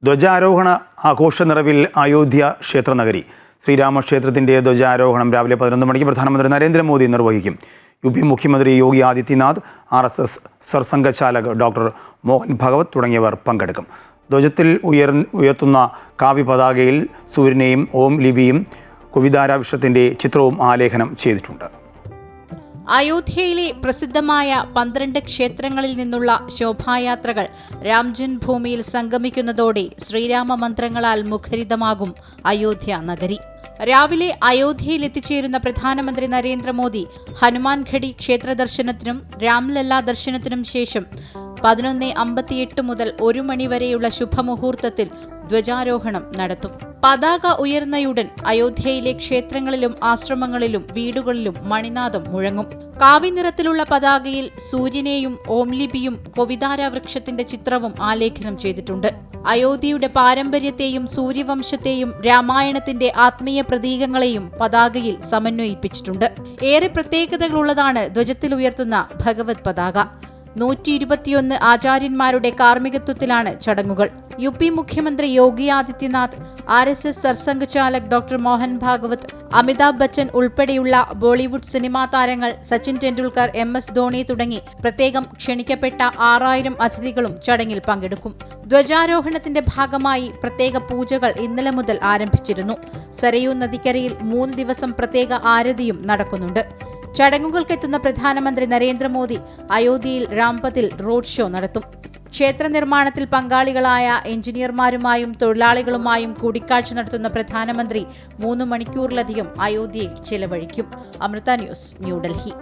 ധ്വജാരോഹണ ആഘോഷ നിറവിൽ അയോധ്യ ക്ഷേത്രനഗരി. ശ്രീരാമക്ഷേത്രത്തിന്റെ ധ്വജാരോഹണം രാവിലെ 11 മണിക്ക് പ്രധാനമന്ത്രി നരേന്ദ്രമോദി നിർവഹിക്കും. യു.പി. മുഖ്യമന്ത്രി യോഗി ആദിത്യനാഥ്, RSS സർസംഘചാലക് ഡോക്ടർ മോഹൻ ഭാഗവത് തുടങ്ങിയവർ പങ്കെടുക്കും. ധ്വജത്തിൽ ഉയർത്തുന്ന കാവ്യ പതാകയിൽ സൂര്യനെയും ഓം ലിപിയും കുവിതാരാവിഷത്തിന്റെ ചിത്രവും ആലേഖനം ചെയ്തിട്ടുണ്ട്. അയോധ്യയിലെ പ്രസിദ്ധമായ 12 ക്ഷേത്രങ്ങളിൽ നിന്നുള്ള ശോഭായാത്രകൾ രാംജന്മഭൂമിയിൽ സംഗമിക്കുന്നതോടെ ശ്രീരാമ മന്ത്രങ്ങളാൽ മുഖരിതമാകും അയോധ്യ നഗരി. രാവിലെ അയോധ്യയിൽ എത്തിച്ചേരുന്ന പ്രധാനമന്ത്രി നരേന്ദ്രമോദി ഹനുമാൻഘടി ക്ഷേത്ര ദർശനത്തിനും രാംലല്ല ദർശനത്തിനും ശേഷം 11:58 മുതൽ 1 മണി വരെയുള്ള ശുഭമുഹൂർത്തത്തിൽ ധ്വജാരോഹണം നടത്തും. പതാക ഉയർന്നയുടൻ അയോധ്യയിലെ ക്ഷേത്രങ്ങളിലും ആശ്രമങ്ങളിലും വീടുകളിലും മണിനാദം മുഴങ്ങും. കാവിനിറത്തിലുള്ള പതാകയിൽ സൂര്യനെയും ഓംലിപിയും കൊവിതാരവൃക്ഷത്തിന്റെ ചിത്രവും ആലേഖനം ചെയ്തിട്ടുണ്ട്. അയോധ്യയുടെ പാരമ്പര്യത്തെയും സൂര്യവംശത്തെയും രാമായണത്തിന്റെ ആത്മീയ പ്രതീകങ്ങളെയും പതാകയിൽ സമന്വയിപ്പിച്ചിട്ടുണ്ട്. ഏറെ പ്രത്യേകതകളുള്ളതാണ് ധ്വജത്തിൽ ഉയർത്തുന്ന ഭഗവത് പതാക. 121 ആചാര്യന്മാരുടെ കാർമ്മികത്വത്തിലാണ് ചടങ്ങുകൾ. യു.പി. മുഖ്യമന്ത്രി യോഗി ആദിത്യനാഥ്, RSS സർസംഘചാലക് ഡോക്ടർ മോഹൻ ഭാഗവത്, അമിതാഭ് ബച്ചൻ ഉൾപ്പെടെയുള്ള ബോളിവുഡ് സിനിമാ താരങ്ങൾ, സച്ചിൻ ടെണ്ടുൽക്കർ, MS ധോണി തുടങ്ങി പ്രത്യേകം ക്ഷണിക്കപ്പെട്ട 6000 അതിഥികളും ചടങ്ങിൽ പങ്കെടുക്കും. ധ്വജാരോഹണത്തിന്റെ ഭാഗമായി പ്രത്യേക പൂജകൾ ഇന്നലെ മുതൽ ആരംഭിച്ചിരുന്നു. സരയൂ നദിക്കരയിൽ 3 ദിവസം പ്രത്യേക ആരതിയും നടക്കുന്നുണ്ട്. ചടങ്ങുകൾക്കെത്തുന്ന പ്രധാനമന്ത്രി നരേന്ദ്രമോദി അയോധ്യയിൽ രാംപഥിൽ റോഡ് ഷോ നടത്തും. ക്ഷേത്ര നിർമ്മാണത്തിൽ പങ്കാളികളായ എഞ്ചിനീയർമാരുമായും തൊഴിലാളികളുമായും കൂടിക്കാഴ്ച നടത്തുന്ന പ്രധാനമന്ത്രി 3 മണിക്കൂറിലധികം അയോധ്യയിൽ ചെലവഴിക്കും. അമൃത ന്യൂസ്, ന്യൂഡൽഹി.